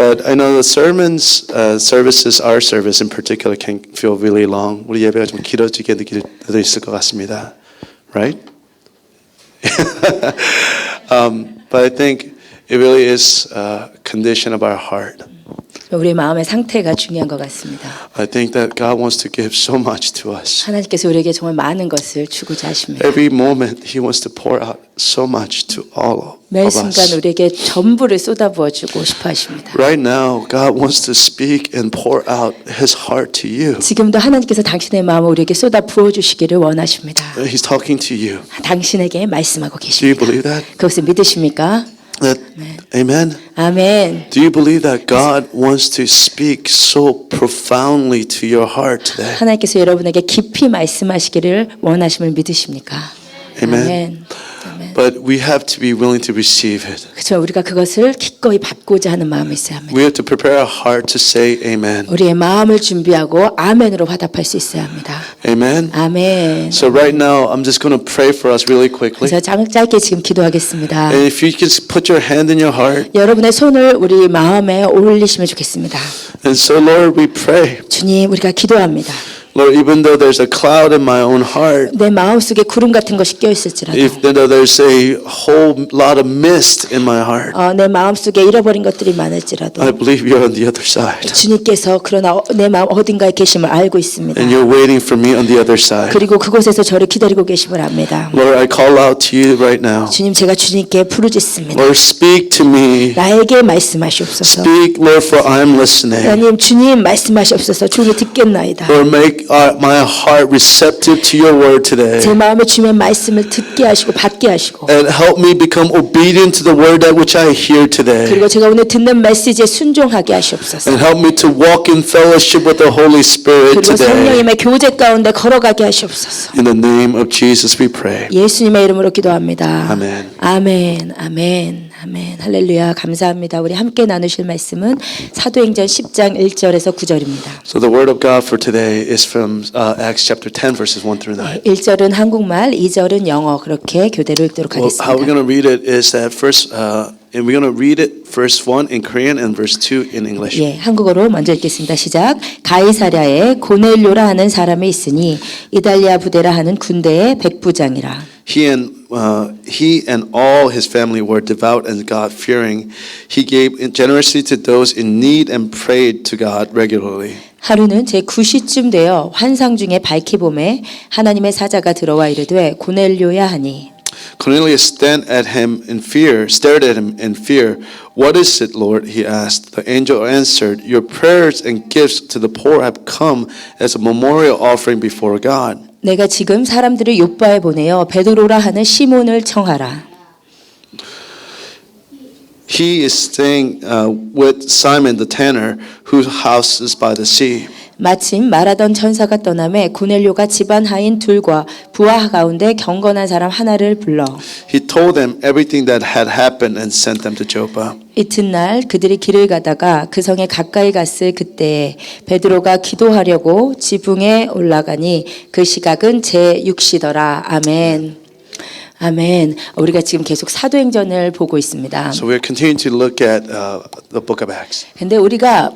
But I know the sermons, services, our service in particular can feel really long. 우리 예배가 좀 길어지게 느낄 때도 있을 것 같습니다. Right? But I think it really is a condition of our heart. 우리의 마음의 상태가 중요한 것 같습니다. I think that God wants to give so much to us. 하나님께서 우리에게 정말 많은 것을 주고자 하십니다. Every moment He wants to pour out so much to all 매 of 순간 us. 우리에게 전부를 쏟아부어 주고 싶어 하십니다. Right now, God wants to speak and pour out His heart to you. 지금도 하나님께서 당신의 마음을 우리에게 쏟아 부어 주시기를 원하십니다. He's talking to you. 당신에게 말씀하고 Do you 계십니다. believe that? 그것을 믿으십니까? Amen. 아멘. Do you believe that God wants to speak so profoundly to your heart today? 하나님께서 여러분에게 깊이 말씀하시기를 원하심을 믿으십니까? Amen. 아멘. But we have to be willing to receive it. 그렇죠. 우리가 그것을 기꺼이 받고자 하는 마음이 있어야 합니다. We have to prepare our heart to say amen. 우리의 마음을 준비하고 아멘으로 화답할 수 있어야 합니다. Amen. 아멘. So right now, I'm just going to pray for us really quickly. 그래서 짧게 지금 기도하겠습니다. And if you can put your hand in your heart. 여러분의 손을 우리 마음에 올리시면 좋겠습니다. And so, Lord, we pray. 주님, 우리가 기도합니다. Lord, even though there's a cloud in my own heart, 내 마음속에 구름 같은 것이 껴 있을지라도 even though there's a whole lot of mist in my heart, 내 마음속에 잃어버린 것들이 많을지라도 I believe you're on the other side. 주님께서 그러나 내 마음 어딘가에 계심을 알고 있습니다. And you're waiting for me on the other side. 그리고 그곳에서 저를 기다리고 계심을 압니다. Lord, I call out to you right now. 주님, 제가 주님께 부르짖습니다. Lord, speak to me. 나에게 말씀하시옵소서. Speak, Lord, for I am listening. 하나님, 주님 말씀하시옵소서. 주님 듣겠나이다. Lord, make my heart receptive to your word today. 제 마음에 주님의 말씀을 듣게 하시고 받게 하시고 And help me become obedient to the word that which I hear today. 그리고 제가 오늘 듣는 메시지에 순종하게 하시옵소서. And help me to walk in fellowship with the Holy Spirit 그리고 today. 성령님의 교제 가운데 걸어가게 하시옵소서. In the name of Jesus we pray. 예수님의 이름으로 기도합니다. 아멘. 아멘. 아멘. 아멘. 할렐루야. 감사합니다. 우리 함께 나누실 말씀은 사도행전 10장 1절에서 9절입니다. So the word of God for today is from Acts chapter 10 verses 1 through 9. 1절은 한국말, 2절은 영어 그렇게 교대로 읽도록 Well, how we're 하겠습니다. going to read it is that first and we're going to read it verse 1 in Korean and verse 2 in English. 예, 한국어로 먼저 읽겠습니다. 시작. 가이사랴에 고넬료라 하는 사람이 있으니 이달리아 부대라 하는 군대의 백부장이라. He and all his family were devout and God-fearing. He gave generously to those in need and prayed to God regularly. 하루는 제 9시쯤 되어 환상 중에 밝히 봄에 하나님의 사자가 들어와 이르되 고넬료야 하니. Cornelius stared at him in fear. What is it, Lord? He asked. The angel answered, Your prayers and gifts to the poor have come as a memorial offering before God. 내가 지금 사람들을 요바에 보내어 베드로라 하는 시몬을 청하라. He is staying with Simon the tanner, whose house is by the sea. 마침 말하던 천사가 떠나매 고넬료가 집안 하인 둘과 부하 가운데 경건한 사람 하나를 불러 He told them everything that had happened and sent them to Joppa. 이튿날 그들이 길을 가다가 그 성에 가까이 갔을 그때에 베드로가 기도하려고 지붕에 올라가니 그 시각은 제6시더라. 아멘. 아멘. 우리가 지금 계속 사도행전을 보고 있습니다. So we're continuing to look at the book of Acts. 근데 우리가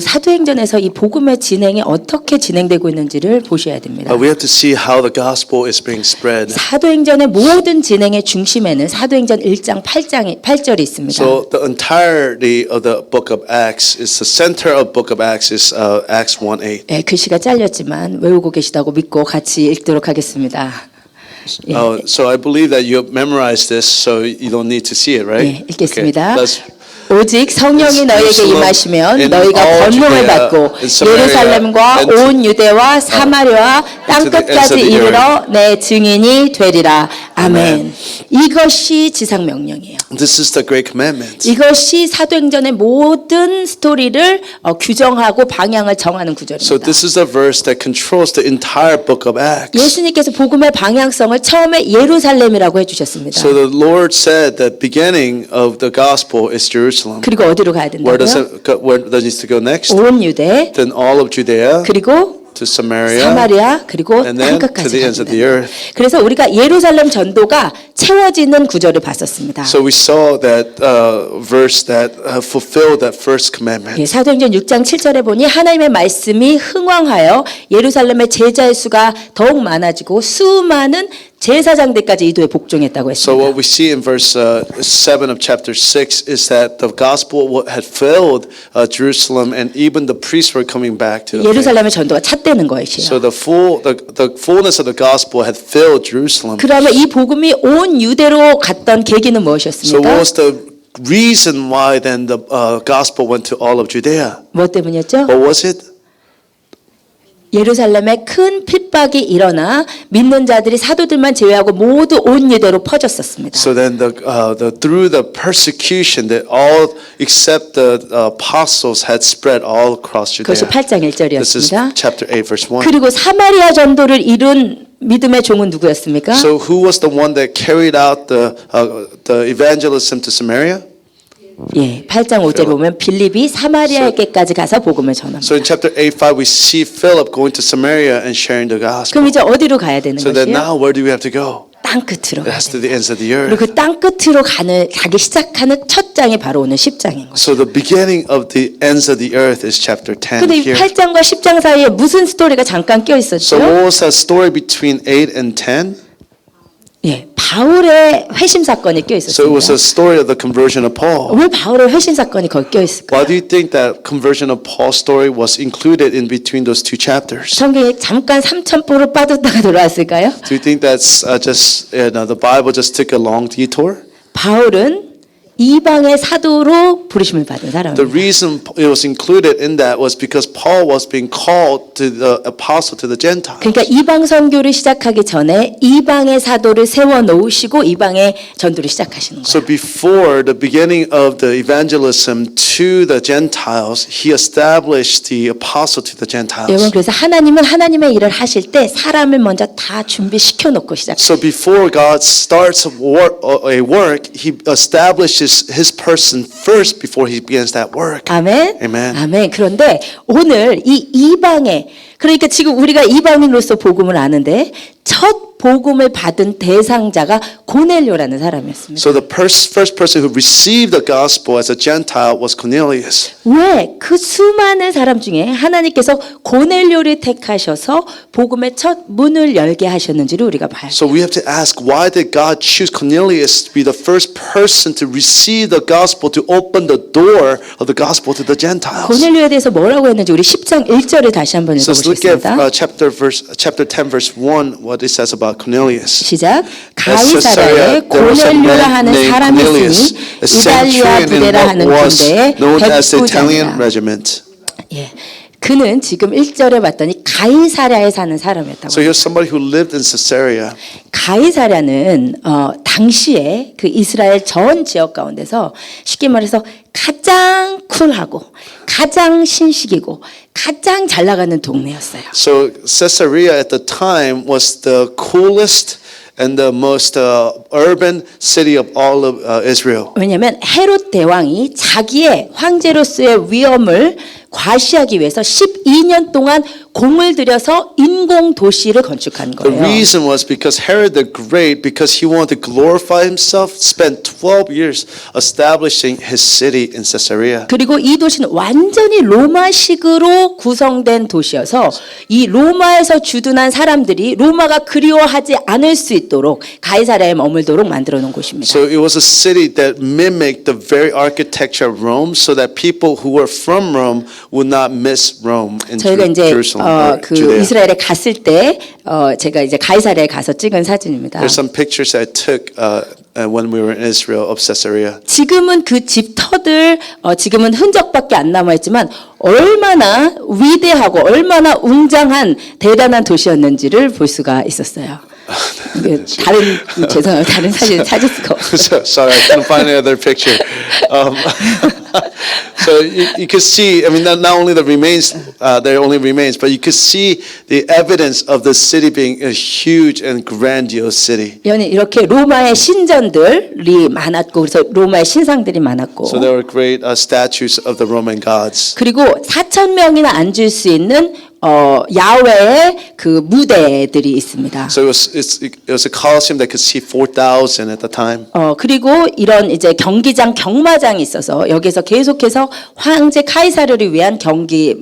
사도행전에서 이 복음의 진행이 어떻게 진행되고 있는지를 보셔야 됩니다. We have to see how the gospel is being spread. 사도행전의 모든 진행의 중심에는 사도행전 1장 8절이 있습니다. So the entirety of the book of Acts is the center of book of Acts is Acts 1:8. 네, 글씨가 잘렸지만 외우고 계시다고 믿고 같이 읽도록 하겠습니다. 예, So I believe that you have memorized this, so you don't need to see it, right? 네, 읽겠습니다. Let's 오직 성령이 너에게 임하시면 너희가 권능을 받고 예루살렘과 온 유대와 사마리아 땅끝까지 이르러 내 증인이 되리라. 아멘. 이것이 지상 명령이에요. This is the great commandment. 이것이 사도행전의 모든 스토리를 규정하고 방향을 정하는 So 구절입니다. this is the verse that controls the entire book of Acts. 예수님께서 복음의 방향성을 처음에 예루살렘이라고 해주셨습니다. So the Lord said that beginning of the gospel is Jerusalem. 그리고 어디로 가야 Where does 된다고요? it go, where does it to go next? 온 유대 Then all of Judea, 그리고 to Samaria, 사마리아 그리고 and then to 땅끝까지 the ends of the 가는. earth. 그래서 우리가 예루살렘 전도가 채워지는 구절을 봤었습니다. So we saw that verse that fulfilled that first commandment. 예, 사도행전 6장 7절에 보니 하나님의 말씀이 흥왕하여 예루살렘의 제자의 수가 더욱 많아지고 수많은 제사장들까지 이도에 복종했다고 So 했습니다. what we see in verse 7 of chapter 6 is that the gospel had filled Jerusalem, and even the priests were coming back to the faith. 예루살렘의 전도가 찼다는 것이에요. So the fullness of the gospel had filled Jerusalem. 그러면 이 복음이 온 유대로 갔던 계기는 So 무엇이었습니까? what was the reason why then the gospel went to all of Judea? 무엇 때문이었죠? What was it? 예루살렘에 큰 핍박이 일어나 믿는 자들이 사도들만 제외하고 모두 온 유대로 퍼졌었습니다. So then through the persecution that all except the apostles had spread all across 그것이 Judea. 8장 This is 1절이었습니다. chapter 8 verse 1. 그리고 사마리아 전도를 이룬 믿음의 종은 누구였습니까? So who was the one that carried out the evangelism to Samaria? 예, 8장 5절에 보면 빌립이 사마리아에게까지 가서 복음을 전합니다. So in chapter 8:5 we see Philip going to Samaria and sharing the gospel. 그럼 이제 어디로 가야 되는 So then 것이에요? now where do we have to go? 땅 끝으로 가야 That's 돼요. to the ends of the 그리고 earth. 그 땅 끝으로 가기 시작하는 첫 장이 바로 오늘 10장인 거죠. So the beginning of the ends of the earth is chapter 10 근데 이 here. 8장과 10장 사이에 무슨 스토리가 잠깐 껴 So 있었죠? what was that story between 8 and 10? 예, 바울의 회심 사건이 껴 So it was 있었습니다. a story of the conversion of Paul. 왜 바울의 회심 사건이 거기 껴 있을까요? Why do you think that conversion of Paul's story was included in between those two chapters? 성경에 잠깐 3,000포로 빠졌다가 돌아왔을까요? Do you think that's just the Bible just took a long detour? 바울은 이방의 사도로 부르심을 받은 The 사람입니다. reason it was included in that was because Paul was being called to the apostle to the Gentiles. 그러니까 이방 선교를 시작하기 전에 이방의 사도를 세워 놓으시고 이방의 전도를 시작하시는 So 거예요. before the beginning of the evangelism to the Gentiles, he established the apostle to the 여러분 Gentiles. 그래서 하나님은 하나님의 일을 하실 때 사람을 먼저 다 준비시켜 놓고 시작. So before God starts a work, he establishes his person first before he begins that work. 아멘. Amen. 아멘. 그런데 오늘 이 이방의 그러니까 지금 우리가 이방인으로서 복음을 아는데 첫 복음을 받은 대상자가 고넬료라는 사람이었습니다. So the first person who received the gospel as a Gentile was Cornelius. 왜 그 수많은 사람 중에 하나님께서 고넬료를 택하셔서 복음의 첫 문을 열게 하셨는지를 우리가 봐야 돼요. So we have to ask, why did God choose Cornelius to be the first person to receive the gospel, to open the door of the gospel to the Gentiles? 고넬료에 대해서 뭐라고 했는지 우리 10장 1절을 다시 한번 So let's look at 읽어보겠습니다. chapter 10 verse 1, what it says about Cornelius. 시작. Caesarea, 가이사랴에 there was a 고넬료라 man 하는 named 사람이 Cornelius, 있으니 a 이달리아 centurion in 부대라 what 하는 was 군대의 known as the Italian 백부장이라. regiment. 예. 그는 지금 1절에 봤더니 가이사랴에 사는 사람이었다고. So here's somebody who lived in Caesarea. 가이사랴는 당시에 그 이스라엘 전 지역 가운데서 쉽게 말해서 가장 쿨하고 가장 신식이고 가장 잘 나가는 동네였어요. So Caesarea at the time was the coolest and the most urban city of all of Israel. 왜냐하면 헤롯 대왕이 자기의 황제로서의 위엄을 과시하기 위해서 12년 동안 공을 들여서 인공 도시를 건축한 The 거예요. reason was because Herod the Great, because he wanted to glorify himself, spent 12 years establishing his city in Caesarea. 그리고 이 도시는 완전히 로마식으로 구성된 도시여서 이 로마에서 주둔한 사람들이 로마가 그리워하지 않을 수 있도록 가이사랴에 머물도록 만들어 놓은 곳입니다. So it was a city that mimicked the very architecture of Rome, so that people who were from Rome would not miss Rome in 저희가 이제 Jerusalem or 그 Judea. 이스라엘에 갔을 때 제가 이제 가이사랴에 가서 찍은 사진입니다. There's some pictures I took when we were in Israel of Caesarea. 지금은 그 집터들 지금은 흔적밖에 안 남아 있지만 얼마나 위대하고 얼마나 웅장한 대단한 도시였는지를 볼 수가 있었어요. 죄송해요. 다른 사진 찾을 수가 없어요. Sorry, I couldn't find another picture. So you could see, I mean, not only the remains, there only remains, but you could see the evidence of the city being a huge and grandiose city. 이렇게 로마의 신전들이 많았고 그래서 로마의 신상들이 많았고 So there were great statues of the Roman gods. 그리고 4,000명이나 앉을 수 있는 야외의 그 무대들이 있습니다. So it was a coliseum that could seat 4,000 at the time. 그리고 이런 이제 경기장 경마장이 있어서 여기서 계속해서 황제 카이사르를 위한 경기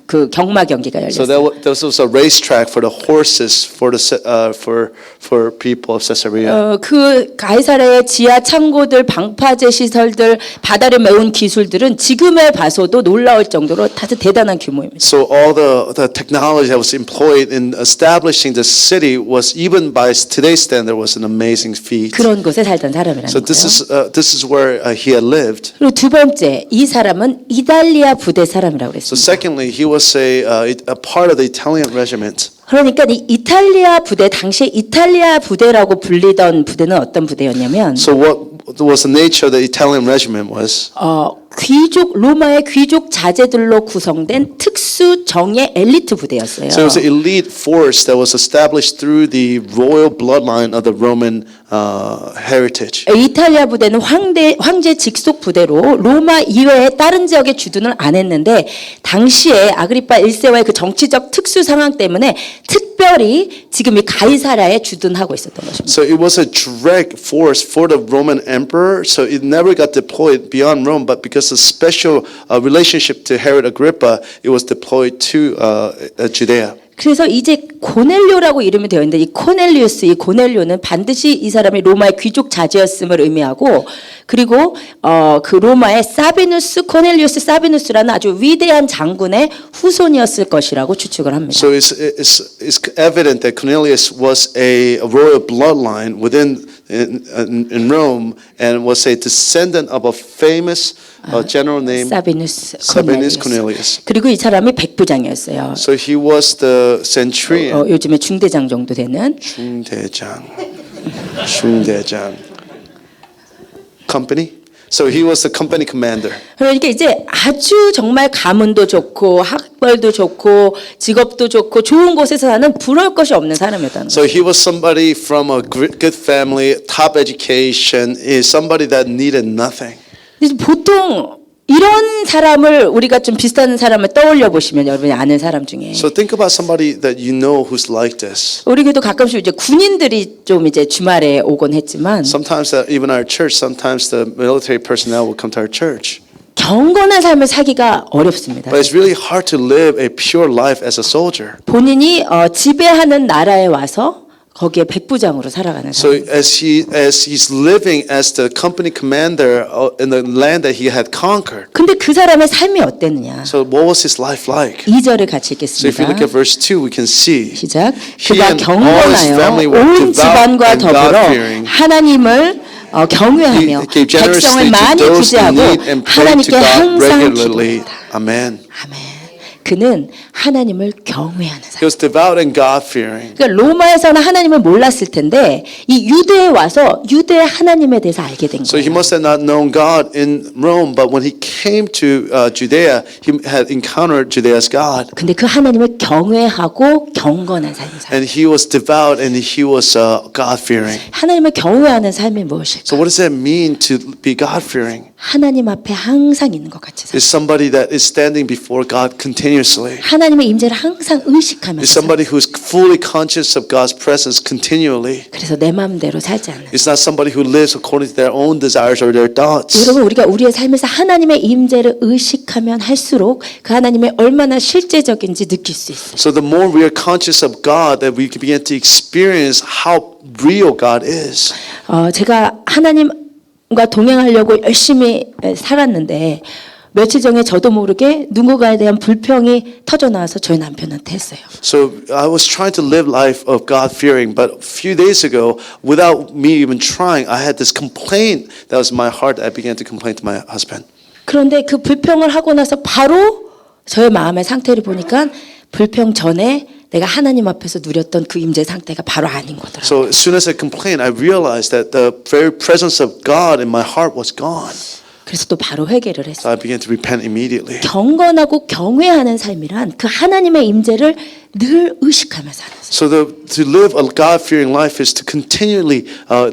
그 경마 경기가 So 열렸어요. this was a racetrack for the horses for people of Caesarea. 그 가이사르의 지하 창고들, 방파제 시설들, 바다를 메운 기술들은 지금에 봐서도 놀라울 정도로 다들 대단한 규모입니다. So all the technology that was employed in establishing the city was, even by today's standard, was an amazing feat. 그런 곳에 살던 사람이라는 So 거예요. this is where he had lived. 그리고 두 번째, 이 사람은 이탈리아 부대 사람이라고 So 그랬습니다. secondly, he was a part of the Italian regiment. 그러니까 이 이탈리아 부대, 당시에 이탈리아 부대라고 불리던 부대는 어떤 부대였냐면 So what was the nature of the Italian regiment was? 귀족 로마의 귀족 자제들로 구성된 특수 정예 엘리트 부대였어요. So it was an elite force that was established through the royal bloodline of the Roman heritage. 이탈리아 부대는 황제 직속 부대로 로마 이외의 다른 지역에 주둔을 안 했는데 당시에 아그리파 1세와의 그 정치적 특수 상황 때문에 특별히 지금 이 가이사랴에 주둔하고 있었던 것입니다. So it was a direct force for the Roman emperor. So it never got deployed beyond Rome, but because of special relationship to Herod Agrippa, it was deployed to Judea. 그래서 이제 고넬료라고 이름이 되어 있는데 이 코넬리우스, 이 고넬료는 반드시 이 사람이 로마의 귀족 자제였음을 의미하고 그리고 그 로마의 사비누스, 코넬리우스 사비누스라는 아주 위대한 장군의 후손이었을 것이라고 추측을 합니다. So it's evident that Cornelius was a royal bloodline within in Rome and was a descendant of a famous general named 사비누스 Sabinus 코넬리우스. Cornelius. 그리고 이 사람이 백부장이었어요. So he was the centurion. 요즘에 중대장 정도 되는 중대장. Company. So he was the company commander. 그러니까 이제 아주 정말 가문도 좋고 학벌도 좋고 직업도 좋고 좋은 곳에서 사는 부러울 것이 없는 사람이었다는 거예요. So he was somebody from a good family, top education, is somebody that needed nothing. 근데 보통 이런 사람을 우리가 좀 비슷한 사람을 떠올려 보시면 여러분이 아는 사람 중에 So think about somebody that you know who's like this. 우리 교도 가끔씩 이제 군인들이 좀 이제 주말에 오곤 했지만 Sometimes even our church, sometimes the military personnel will come to our church. 경건한 삶을 살기가 어렵습니다. But it's really hard to live a pure life as a soldier. 본인이 지배하는 나라에 와서 거기에 백부장으로 살아가는 So 사람. as he's living as the company commander in the land that he had conquered. 근데 그 사람의 삶이 어땠느냐? So what was his life like? 2절을 같이 So if you look 읽겠습니다. at verse 2, we can see 시작. he 그가 and all his family 경건하여 were 온 devout 집안과 and 더불어 God-fearing. 하나님을 경외하며 He gave generously 백성을 to 많이 those in 구제하고 need and prayed to 하나님께 God 항상 regularly. 기도했다. Amen. 아멘. 그는 하나님을 경외하는 He 사람. was devout and God-fearing. 그러니까 로마에서는 하나님을 몰랐을 텐데 이 유대에 와서 유대의 하나님에 대해서 알게 된 So he 거예요. must have not known God in Rome, but when he came to Judea, he had encountered Judea's God. 근데 그 하나님을 경외하고 경건한 삶을 살아요. And he was devout and he was God-fearing. 하나님을 경외하는 삶이 무엇일까? So what does that mean to be God-fearing? 하나님 앞에 항상 있는 것 같이 살아요. It's somebody that is standing before God continuously. 하나님의 임재를 항상 It's 의식하면서 somebody who's fully conscious of God's presence continually. 그래서 내 마음대로 살지 않는. It's not somebody who lives according to their own desires or their thoughts. 여러분 우리가 우리의 삶에서 하나님의 임재를 의식하면 할수록 그 하나님의 얼마나 실제적인지 느낄 수 있어요. So the more we are conscious of God, that we can begin to experience how real God is. 제가 하나님과 동행하려고 열심히 살았는데 며칠 전에 저도 모르게 누군가에 대한 불평이 터져 나와서 저희 남편한테 했어요. So I was trying to live life of God-fearing, but a few days ago, without me even trying, I had this complaint that was in my heart. I began to complain to my husband. 그런데 그 불평을 하고 나서 바로 저의 마음의 상태를 보니까 불평 전에 내가 하나님 앞에서 누렸던 그 임재 상태가 바로 아닌 거더라고요. So as soon as I complained, I realized that the very presence of God in my heart was gone. 그래서 또 바로 회개를 했어요. So I began to repent immediately. 경건하고 경외하는 삶이란 그 하나님의 임재를 늘 의식하며 사는 삶. So to live a God-fearing life is to continually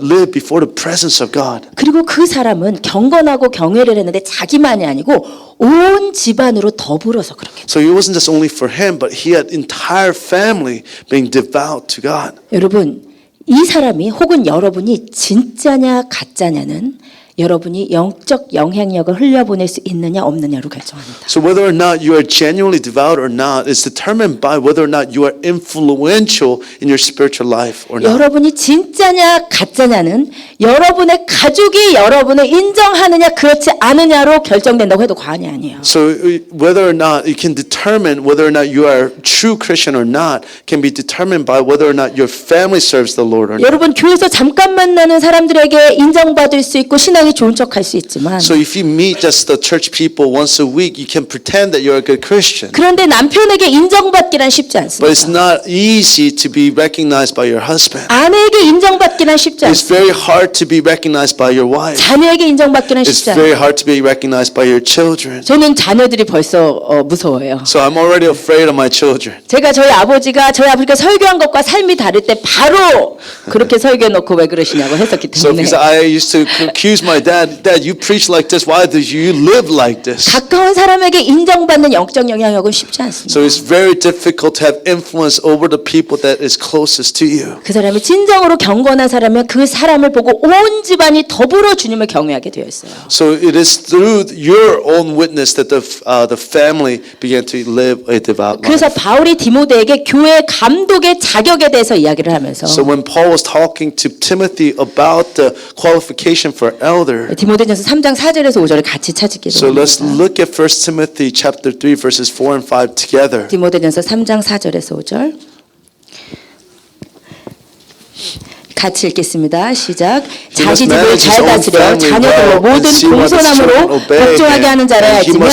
live before the presence of God. 그리고 그 사람은 경건하고 경외를 했는데 자기만이 아니고 온 집안으로 더불어서 그렇게. So it wasn't just only for him, but he had entire family being devout to God. 여러분, 이 사람이 혹은 여러분이 진짜냐 가짜냐는 여러분이 영적 영향력을 흘려보낼 수 있느냐 없느냐로 결정합니다. So whether or not you are genuinely devout or not is determined by whether or not you are influential in your spiritual life or not. 여러분이 진짜냐 가짜냐는 여러분의 가족이 여러분을 인정하느냐 그렇지 않느냐로 결정된다고 해도 과언이 아니에요. So whether or not you can determine whether or not you are a true Christian or not can be determined by whether or not your family serves the Lord or not. 여러분 교회에서 잠깐 만나는 사람들에게 인정받을 수 있고 신앙이 좋은 척할 수 있지만 So if you meet just the church people once a week, you can pretend that you're a good Christian. 그런데 남편에게 인정받기란 쉽지 But it's 않습니다. not easy to be recognized by your husband. 아내에게 인정받기란 쉽지 It's 않습니다. very hard to be recognized by your wife. 자녀에게 인정받기란 It's 쉽지 very 않아요. hard to be recognized by your children. 저는 자녀들이 벌써 무서워요. So I'm already afraid of my children. 제가 저희 아버지가 설교한 것과 삶이 다를 때 바로 그렇게 설교해 놓고 왜 그러시냐고 했었기 So 때문에 because I used to accuse my dad, Dad, you preach like this. Why do you live like this? 가까운 사람에게 인정받는 영적 영향력은 쉽지 않습니다. So it's very difficult to have influence over the people that is closest to you. 그 사람이 진정으로 경건한 사람이면 그 사람을 보고 온 집안이 더불어 주님을 경외하게 되어 있어요. So it is through your own witness that the family began to live a devout life. 그래서 바울이 디모데에게 교회 감독의 자격에 대해서 이야기를 하면서 So when Paul was talking to Timothy about the qualification for elder, 디모데전서 3장 4절에서 5절을 같이 찾기로 so let's 합니다. look at 1 Timothy chapter 3 verses 4 and 5 together. 디모데전서 3장 4절에서 5절 같이 읽겠습니다. 시작. 자기 집을 잘 다스려 자녀들로 모든 공손함으로 복종하게 하는 자라 할지며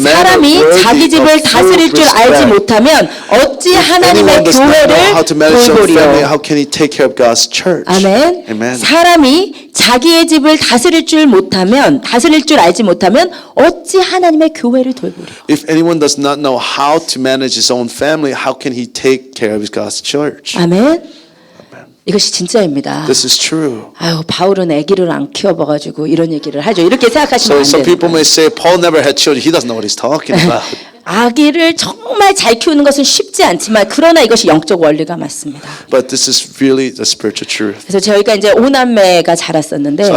사람이 자기 집을 다스릴 줄 알지 못하면 어찌 하나님의 교회를 돌보리요. How can he take care of God's church? 아멘. Amen. 사람이 자기의 집을 다스릴 줄 알지 못하면 어찌 하나님의 교회를 돌보리요. If anyone does not know how to manage his own family, how can he take care of God's church? 아멘. 이것이 진짜입니다. This is true. 아유, 바울은 아기를 안 키워봐가지고 이런 얘기를 하죠. 이렇게 생각하시면 So 안 some 돼요. people may say Paul never had children. He doesn't know what he's talking about. 아기를 정말 잘 키우는 것은 쉽지 않지만 그러나 이것이 영적 원리가 맞습니다. But this is really the spiritual truth. 그래서 저희가 이제 5남매가 자랐었는데 So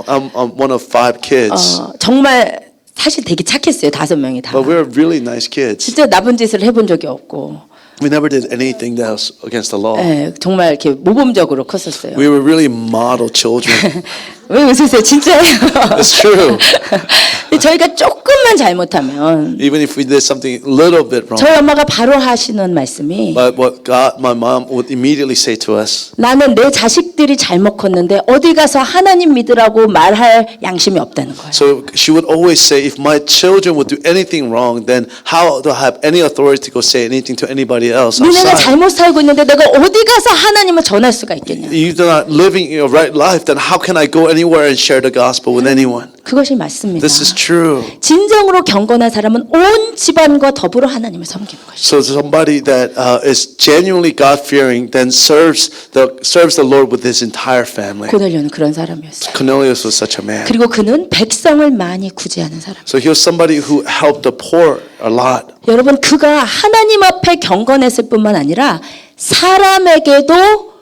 I'm one of 5 kids, 정말 사실 되게 착했어요. 5명이 다. but we're really nice kids. 진짜 나쁜 짓을 해본 적이 없고 We never did anything that was against the law. 정말 이렇게 모범적으로 컸었어요. We were really model children. 왜 웃으세요? 진짜예요. It's true. 저희가 조금만 잘못하면 Even if we did something a little bit wrong. 저희 엄마가 바로 하시는 말씀이 But what God, my mom would immediately say to us, 나는 내 자식들이 잘못 컸는데 어디 가서 하나님 믿으라고 말할 양심이 없다는 거예요. so she would always say, if my children would do anything wrong, then how do I have any authority to go say anything to anybody else 니네가 outside? 잘못 살고 있는데 내가 어디 가서 하나님을 전할 수가 있겠냐. You're not living your right life, then how can I go anywhere and share the gospel with anyone? 그것이 맞습니다. This is true. 진정으로 경건한 사람은 온 집안과 더불어 하나님을 섬기는 것이죠. So somebody that is genuinely God-fearing then serves the Lord with his entire family. 고넬료는 그런 사람이었어요. Cornelius was such a man. 그리고 그는 백성을 많이 구제하는 사람. So he was somebody who helped the poor a lot. 여러분 그가 하나님 앞에 경건했을 뿐만 아니라 사람에게도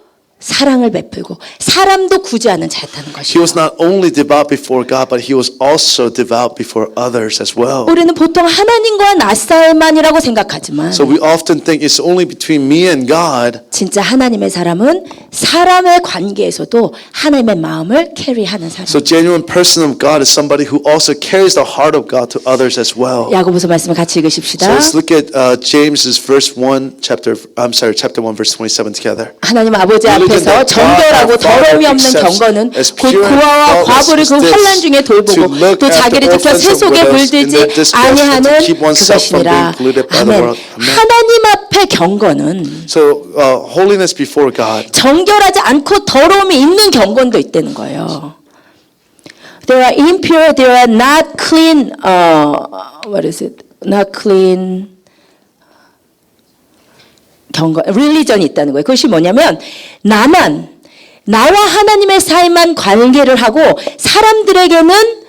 사랑을 베풀고 사람도 구제하는 자였다는 He 것이죠. was not only devout before God, but he was also devout before others as well. 우리는 보통 하나님과 나 싸움만이라고 생각하지만 So we often think it's only between me and God. 진짜 하나님의 사람은 사람의 관계에서도 하나님의 마음을 캐리하는 사람. So genuine person of God is somebody who also carries the heart of God to others as well. 야고보서 말씀을 같이 So 읽으십시다. let's look at James's chapter 1 verse 27 together. 하나님 아버지 앞에서 정결하고 더러움이 없는 경건은 곧 고아와 과부를 그 환난 중에 돌보고 또 자기를 지켜 세속에 물들지 아니하는 그것이니라. 아멘. 하나님 앞에 경건은 So holiness before God. 정결하지 않고 더러움이 있는 경건도 있다는 거예요. They are impure. They are not clean. What is it? Not clean. 릴리전이 있다는 거예요. 그것이 뭐냐면 나와 하나님의 사이만 관계를 하고 사람들에게는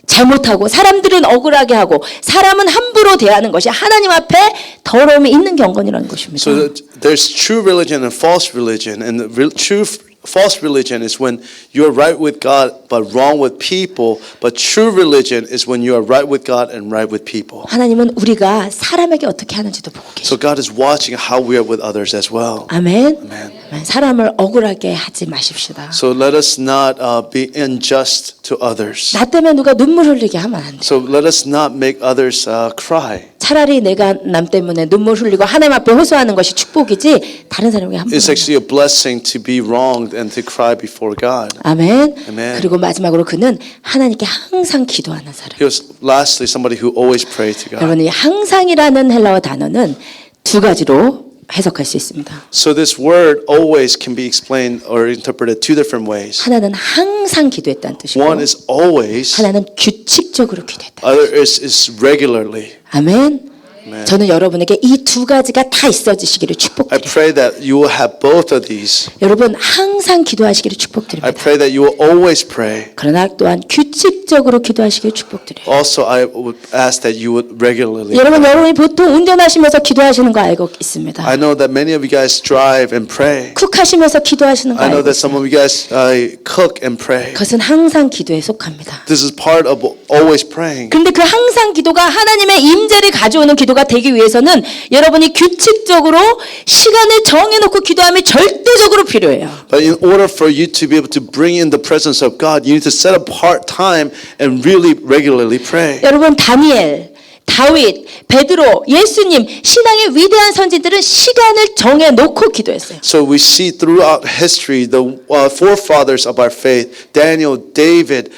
잘못하고 사람들은 억울하게 하고 사람은 함부로 대하는 것이 하나님 앞에 더러움이 있는 경건이라는 것입니다. So there's true religion and false religion, and the true false religion is when you're right with God but wrong with people. But true religion is when you are right with God and right with people. 하나님은 우리가 사람에게 어떻게 하는지도 보고 계십니다. So God is watching how we are with others as well. 아멘. Amen. 사람을 억울하게 하지 마십시다. So let us not be unjust to others. 나 때문에 누가 눈물 흘리게 하면 안 돼. So let us not make others cry. 차라리 내가 남 때문에 눈물 흘리고 하나님 앞에 호소하는 것이 축복이지 다른 사람에게 함부로. It's actually a blessing to be wronged and to cry before God. 아멘. Amen. 그리고 마지막으로 그는 하나님께 항상 기도하는 사람. He was lastly somebody who always prayed to God. 여러분 이 항상이라는 헬라어 단어는 두 가지로 해석할 수 있습니다. So this word always can be explained or interpreted two different ways. 하나는 항상 기도했다는 뜻이고 One is always, 하나는 규칙적으로 기도했다. other is regularly. 아멘. Amen. 저는 여러분에게 이 두 가지가 다 있어지시기를 I 축복드립니다. pray that you will have both of these. 여러분 항상 기도하시기를 I 축복드립니다. pray that you will always pray. 그러나 또한 규칙적으로 기도하시기를 축복드려요. Also, I would ask that you would regularly. 여러분이 보통 운전하시면서 기도하시는 거 알고 있습니다. I know that many of you guys drive and pray. 쿡하시면서 기도하시는 거 I know 알고 that some 있어요. of you guys cook and pray. 그것은 항상 기도에 속합니다. This is part of always praying. 그런데 그 항상 기도가 하나님의 임재를 가져오는 기도가 되기 위해서는 여러분이 규칙적으로 시간을 정해놓고 기도함이 절대적으로 필요해요. But in order for you to be able to bring in the presence of God, you need to set apart time and really regularly pray. 여러분 다니엘, 다윗, 베드로, 예수님 신앙의 위대한 선지들은 시간을 정해놓고 기도했어요. So we see throughout history the forefathers of our faith, Daniel, David,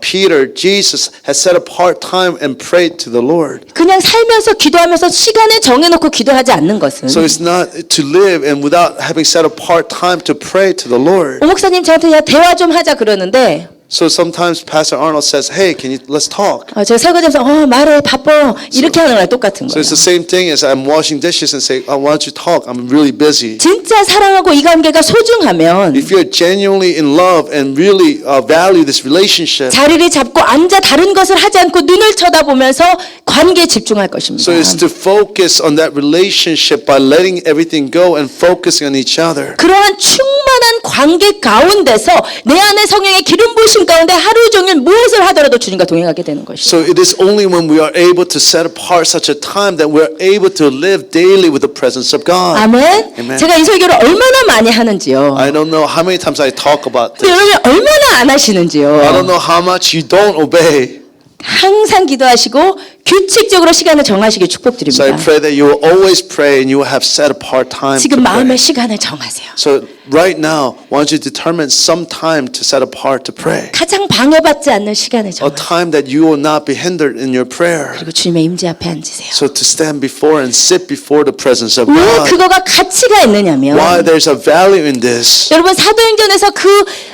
Peter, Jesus, has set apart time and prayed to the Lord. 그냥 살면서 기도하면서 시간을 정해놓고 기도하지 않는 것은 So it's not to live and without having set apart time to pray to the Lord. 오 목사님 저한테 야 대화 좀 하자 그러는데 So sometimes Pastor Arnold says, "Hey, let's talk." 제가 설거지하면서 말해 바빠 이렇게 하는 거랑 똑같은 So 거예요. it's the same thing as I'm washing dishes and say, "Why don't you talk? I'm really busy." 진짜 사랑하고 이 관계가 소중하면 If you're genuinely in love and really value this relationship, 자리를 잡고 앉아 다른 것을 하지 않고 눈을 쳐다보면서 관계에 집중할 것입니다. so it's to focus on that relationship by letting everything go and focusing on each other. 그러한 충만한 관계 가운데서 내 안에 성령의 기름 부으심 가운데 하루 종일 무엇을 하더라도 주님과 동행하게 되는 것이죠. So it is only when we are able to set apart such a time that we're able to live daily with the presence of God. 아멘. Amen. 제가 이 설교를 얼마나 많이 하는지요. I don't know how many times I talk about 근데 this. 여러분이 얼마나 안 I 하시는지요. don't know how much you don't obey. 항상 기도하시고 규칙적으로 시간을 정하시길 So I 축복드립니다. pray that you will always pray and you will have set apart time to 지금 마음의 pray. 시간을 정하세요. So right now, why don't you determine some time to set apart to pray? 가장 방해받지 않는 시간을 A 정하세요. time that you will not be hindered in your prayer. 그리고 주님의 임재 앞에 앉으세요. So to stand before and sit before the presence of 왜 God. 그거가 가치가 있느냐면 Why there's a value in this? 여러분 사도행전에서 그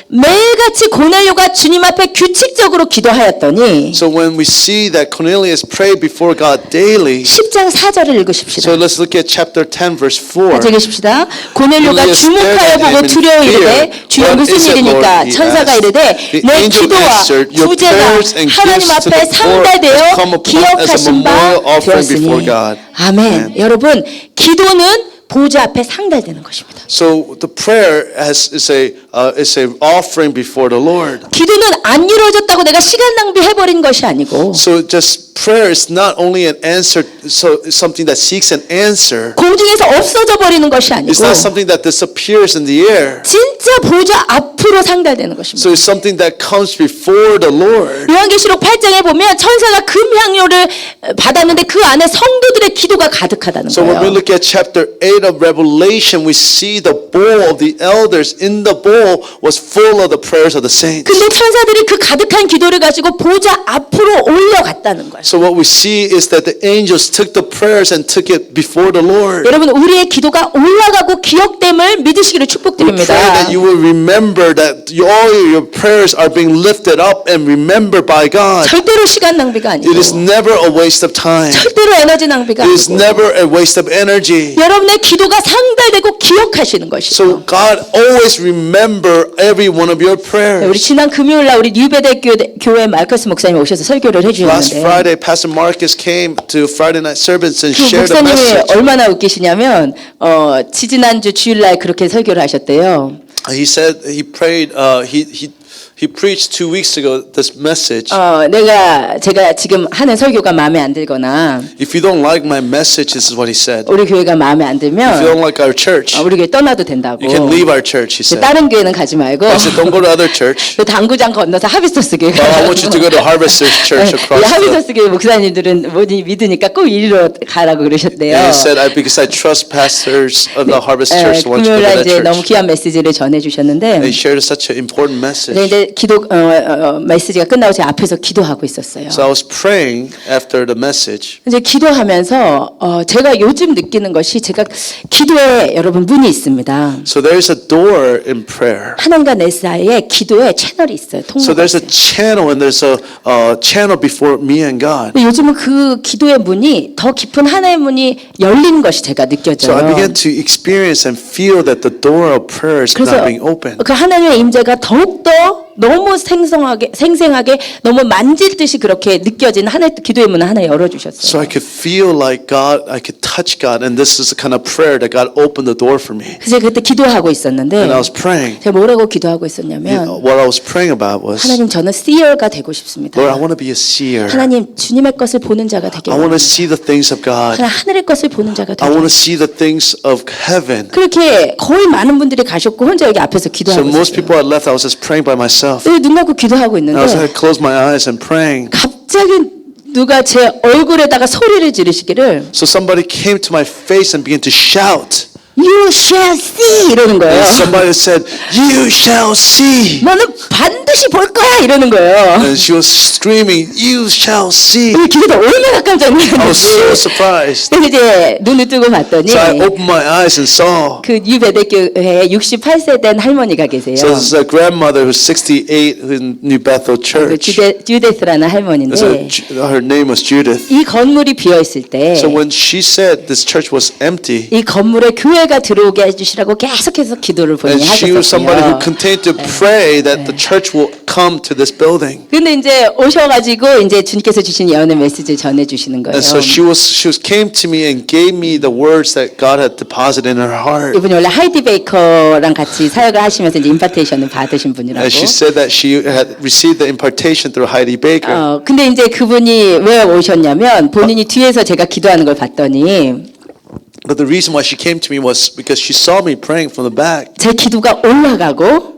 매일같이 고넬료가 주님 앞에 규칙적으로 기도하였더니 So when we see that Cornelius prayed before God daily, 10장 4절을 읽으십시다. so let's look at chapter 10 verse 4. 같이 읽으십시다. 고넬료가 Cornelius 주목하여 stared at 보고 him in 두려워 이르되 fear. 주여 What 무슨 is it, 일이니까 Lord? He 천사가 asked. 이르되 The 내 angel 기도와 answered, Your 구제가 prayers and 하나님 gifts to 앞에 the poor 상달되어 has come upon as a 기억하신 바 memorial offering before 되었으니 God. 아멘. Amen. 여러분 기도는 보좌 앞에 상달되는 것입니다. So the prayer is a offering before the Lord. 기도는 안 이루어졌다고 내가 시간 낭비해버린 것이 아니고 So just prayer is not only an answer, so it's something that seeks an answer. 공중에서 없어져 버리는 것이 아니고 It's not something that disappears in the air. 진짜 보좌 앞으로 상달되는 것입니다. So it's something that comes before the Lord. 요한계시록 8장에 보면 천사가 금향료를 받았는데 그 안에 성도들의 기도가 가득하다는 So when we 거예요. look at chapter 8 of Revelation, we see the bowl of the elders. In the bowl was full of the prayers of the saints. 근데 천사들이 그 가득한 기도를 가지고 보좌 앞으로 올려갔다는 거예요. So what we see is that the angels took the prayers and took it before the Lord. 여러분 우리의 기도가 올라가고 기억됨을 믿으시기를 We 축복드립니다. pray that you will remember that all your prayers are being lifted up and remembered by God. 절대로 시간 낭비가 아니고 It is never a waste of time. 절대로 에너지 낭비가 It is 아니고 never a waste of energy. 여러분의 기도가 상달되고 기억하시는 것이죠. So God always remember every one of your 우리 prayers. 지난 금요일 날 우리 뉴베델 교회 마르커스 목사님이 오셔서 설교를 Last 해주셨는데 Friday, Pastor Marcus came to Friday night service and 그 shared a 목사님이 message. 얼마나 웃기시냐면 지지난주 주일날 그렇게 설교를 하셨대요. He said he prayed. He preached 2 weeks ago this message. 제가 지금 하는 설교가 마음에 안 들거나 If you don't like my message, this is what he said. 우리 교회가 마음에 안 If you 들면 don't like our church, 우리 교회 떠나도 된다고. you can leave our church. He said. 다른 교회는 가지 말고 I said, don't go to other church. 그 당구장 건너서 하비스터스 교회 Oh, I want you to go to Harvesters Church across the. 하비스터스 교회 목사님들은 뭐니 믿으니까 꼭 이리로 가라고 그러셨대요. And he said, because I trust pastors of the Harvest Church, I want you to go 금요일날 to 이제 that 너무 church. 귀한 메시지를 전해주셨는데 They shared such an important message. 근데 이제 기도 메시지가 끝나고 제 앞에서 기도하고 있었어요. So I was praying after the message. 이제 기도하면서 제가 요즘 느끼는 것이 제가 기도에 여러분 문이 있습니다. So there's a door in prayer. 하나님과 내 사이에 기도에 채널이 있어요. So 통로가 there's a 있어요. channel and there's a channel before me and God. 근데 요즘은 그 기도의 문이 더 깊은 하나의 문이 열리는 것이 제가 So I 느껴져요. began to experience and feel that the door of prayer is 그래서 not being opened. 그 하나님의 임재가 더욱더 너무 생생하게 너무 만질 듯이 그렇게 느껴지는 하나의 기도의 문을 하나 So 열어주셨어요. I could feel like God, I could touch God, and this is the kind of prayer that God opened the door for me. 그래서 그때 기도하고 있었는데 And I was praying. 제가 뭐라고 기도하고 있었냐면 What I was praying about was, 하나님 저는 seer가 되고 싶습니다. Lord, I want to be a seer. 하나님 주님의 것을 보는 자가 되게 I want to see the things of God. 하나님 하늘의 것을 보는 자가 I 되게 want to see the things of heaven. 그렇게 거의 많은 분들이 가셨고 혼자 여기 앞에서 So 기도하고 most 있었어요. people had left. I was just praying by myself. 눈 감고 기도하고 And I was 있는데 had closed my eyes and praying. 갑자기 누가 제 얼굴에다가 소리를 지르시기를 So somebody came to my face and began to shout. You shall see 이러는 거예요. And somebody said, "You shall see." 너는 반드시 볼 거야 이러는 거예요. And she was screaming, "You shall see." 이 기도가 얼마나 깜짝 I was so 놀랐는지. surprised. 그래서 이제 눈을 뜨고 봤더니 So I opened my eyes and saw. 그 유베델교회에 68세 된 할머니가 계세요. So this is a grandmother who's 68 in New Bethel 그 Church. 주데스라는 할머니인데 Her name was Judith. 이 건물이 비어 있을 때 So when she said this church was empty, 이 건물에 교회가 들어오게 해주시라고 계속해서 기도를 본인이 and she was somebody who 하셨어요. continued to pray that the church will come to this building. 근데 이제 오셔가지고 이제 주님께서 주신 예언의 메시지를 전해주시는 거예요. And so she came to me and gave me the words that God had deposited in her heart. 이분이 원래 하이디 베이커랑 같이 사역을 하시면서 이제 임파테이션을 받으신 분이라고. And she said that she had received the impartation through Heidi Baker. 근데 이제 그분이 왜 오셨냐면 본인이 뒤에서 제가 기도하는 걸 봤더니 But the reason why she came to me was because she saw me praying from the back. 제 기도가 올라가고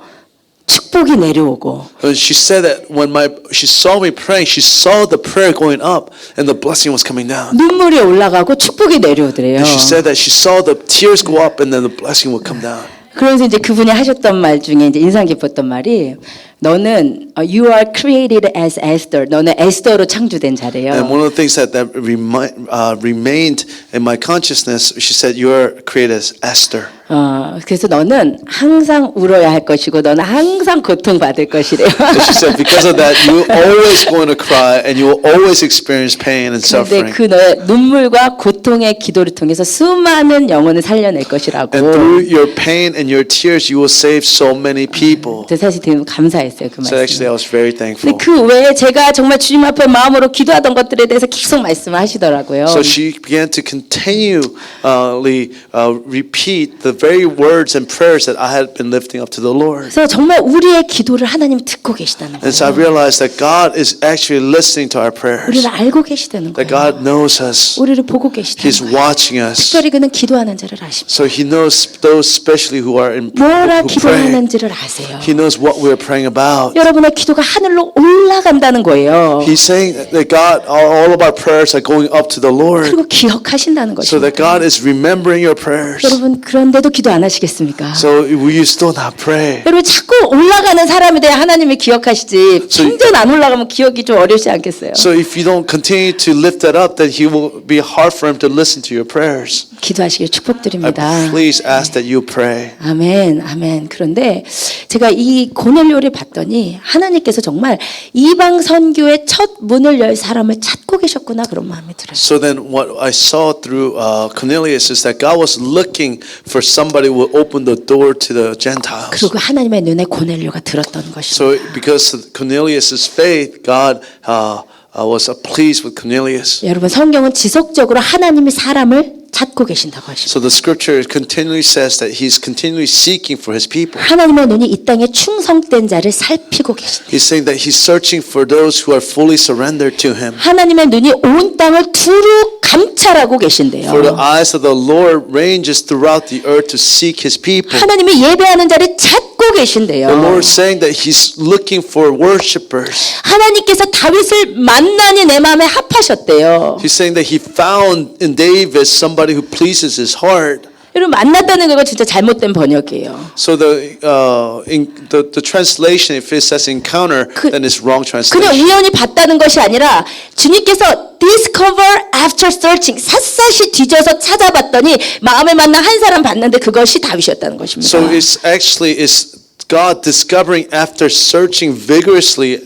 축복이 내려오고 And she said that when she saw me praying, she saw the prayer going up and the blessing was coming down. 눈물이 올라가고 축복이 내려오더래요. And she said that she saw the tears go up and then the blessing would come down. 그러면서 이제 그분이 하셨던 말 중에 이제 인상 깊었던 말이 너는 you are created as Esther. 너는 에스더로 창조된 자래요. And one of the things that remained in my consciousness, she said, "You are created as Esther." 그래서 너는 항상 울어야 할 것이고 너는 항상 고통받을 것이래요. And she said, because of that, you're always going to cry and you will always experience pain and 근데 suffering. 그 너의 눈물과 고통의 기도를 통해서 수많은 영혼을 살려낼 것이라고. And through your pain and your tears, you will save so many people. 저 사실 되게 감사했어요 그 So actually, 말씀. I was very 근데 thankful. 그 외에 제가 정말 주님 앞에 마음으로 기도하던 것들에 대해서 계속 말씀을 하시더라고요. So she began to continually repeat the very words and prayers that I had been lifting up to the Lord. 그래서 정말 우리의 기도를 하나님 듣고 계시다는 And so I 거예요. realized that God is actually listening to our prayers. 우리를 알고 계시다는 That 거예요. God knows us. 우리를 보고 계시다는 He's 거예요. watching us. 특별히 그는 기도하는 자를 아십니다. So He knows those especially who are in 뭐라 who pray. 기도하는지를 아세요. He knows what we're praying about. 여러분의 기도가 하늘로 올라간다는 거예요. He's saying that God, all of our prayers are going up to the Lord. 그리고 기억하신다는 So 것입니다. that God is remembering your prayers. 여러분 그런데 그런데도 기도 안 하시겠습니까? So will you still not pray? 여러분 자꾸 올라가는 사람에 대해 하나님이 기억하시지 완전 안 올라가면 기억이 좀 어렵지 않겠어요? So if you don't continue to lift that up, then He will be hard for Him to listen to your prayers. 기도하시길 I 축복드립니다. please ask that you pray. 아멘, 아멘. 그런데 제가 이 고넬료를 봤더니 하나님께서 정말 이방 선교의 첫 문을 열 사람을 찾고 계셨구나 그런 마음이 들어요. So then what I saw through Cornelius is that God was looking for somebody who would open the door to the Gentiles. 그리고 하나님의 눈에 고넬료가 들었던 것입니다. So because of Cornelius' faith, God was pleased with Cornelius. 여러분 성경은 지속적으로 하나님이 사람을 찾고 계신다고 하십니다. So the scripture continually says that He's continually seeking for His people. 하나님의 눈이 이 땅에 충성된 자를 살피고 계신다. He's saying that He's searching for those who are fully surrendered to Him. 하나님의 눈이 온 땅을 두루 감찰하고 계신대요. For the eyes of the Lord ranges throughout the earth to seek His people. 하나님이 예배하는 자를 찾고 계신대요. The Lord is saying that He's looking for worshipers. 하나님께서 다윗을 만나니 내 마음에 합하셨대요. He's saying that He found in David somebody who pleases His heart. 여러분 만났다는 거가 진짜 잘못된 번역이에요. So the translation, if it says encounter, then it's wrong 그냥 translation. 우연히 봤다는 것이 아니라 주님께서 discover after searching 샅샅이 뒤져서 찾아봤더니 마음에 맞는 한 사람 봤는데 그것이 다윗이었다는 것입니다. So it's actually God discovering after searching vigorously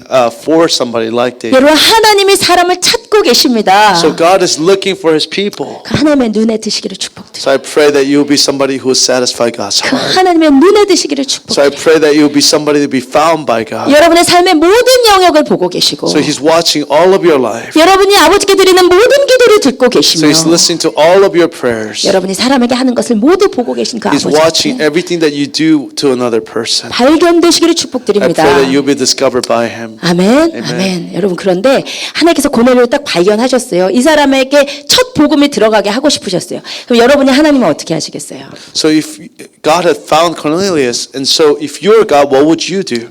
for somebody like David. 여러분 하나님이 사람을 찾고 계십니다. So God is looking for His people. 그 하나님의 눈에 드시기를 축복드립니다. So I pray that you'll be somebody who will satisfy God's 그 heart. 하나님의 눈에 드시기를 So 축복드립니다. I pray that you'll be somebody to be found by God. 여러분의 삶의 모든 영역을 보고 계시고 So He's watching all of your life. 여러분이 아버지께 드리는 모든 기도를 듣고 So 계시며 He's listening to all of your prayers. 여러분이 사람에게 하는 것을 모두 보고 계신 그 He's 아버지 watching everything that you do to another person. 발견되시기를 I 축복드립니다. pray that you'll be discovered by Him. 아멘, Amen. 아멘. 여러분 그런데 하나님께서 고넬료를 딱 발견하셨어요. 이 사람에게 첫 복음이 들어가게 하고 싶으셨어요. 그럼 여러분이 하나님은 어떻게 하시겠어요? So if God had found Cornelius, and so if you're God, what would you do?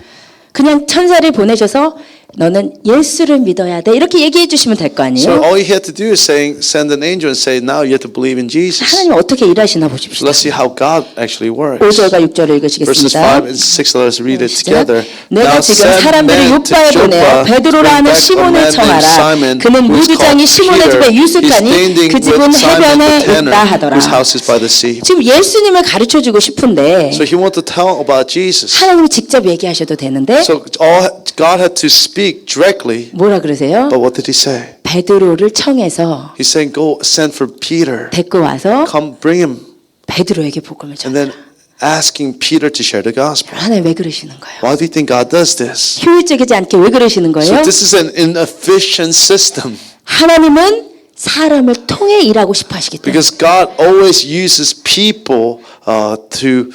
그냥 천사를 보내셔서 너는 예수를 믿어야 돼. 이렇게 얘기해 주시면 될 거 So 아니에요? all you had to do is send an angel and say, now you have to believe in Jesus. 하나님 어떻게 일하시나 보십시다. Let's see how God actually works. 5절과 6절을 Verses 읽으시겠습니다. 5 and 6, let us read it 시작. together. 내가 Now 지금 send 사람들을 men to 요빠에 보내어 Joppa to 베드로라 bring 하는 back a 시몬을 man named 청하라. Simon, 그는 who is 무드장이 called 시몬의 Peter. 집에 He's 유숙하니 standing 그 집은 with Simon 해변에 the tanner, 있다 하더라. whose house is by the sea. 지금 예수님을 가르쳐주고 싶은데 So he wanted to tell about Jesus. 하나님이 직접 얘기하셔도 되는데 So God had to speak directly. 뭐라 그러세요? But what did He say? 베드로를 청해서 He's saying, go send for Peter. 데리고 와서 Come bring him. 베드로에게 복음을 And 전하. then asking Peter to share the gospel. 하나님 왜 그러시는 거예요? Why do you think God does this? 효율적이지 않게 왜 그러시는 So 거예요? this is an inefficient system. 하나님은 사람을 통해 일하고 싶어 하시기 때문에 Because God always uses people to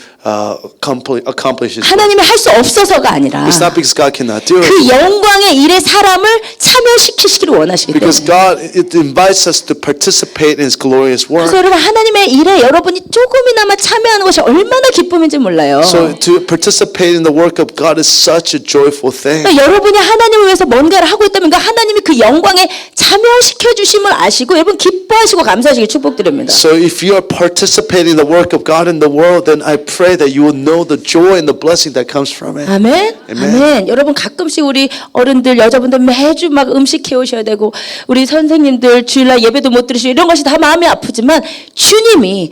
accomplish His work. 하나님이 할 수 없어서가 아니라 It's not because God cannot do it. 그 영광의 일에 사람을 참여시키시기를 원하시기 Because 때문에 God it invites us to participate in His glorious 그래서 work. 여러분 하나님의 일에 여러분이 조금이나마 참여하는 것이 얼마나 기쁨인지 몰라요. So to participate in the work of God is such a joyful thing. 그러니까 여러분이 하나님을 위해서 뭔가를 하고 있다면 그러니까 하나님이 그 영광에 참여시켜 주심을 아시고 여러분 기뻐하시고 감사하시길 축복드립니다. So if you are participating in the work of God in the world, then I pray that you will know the joy and the blessing that comes from it. 아멘. Amen. 아멘. 여러분 가끔씩 우리 어른들 여자분들 매주 막 음식 해오셔야 되고 우리 선생님들 주일날 예배도 못 들으시고 이런 것이 다 마음이 아프지만 주님이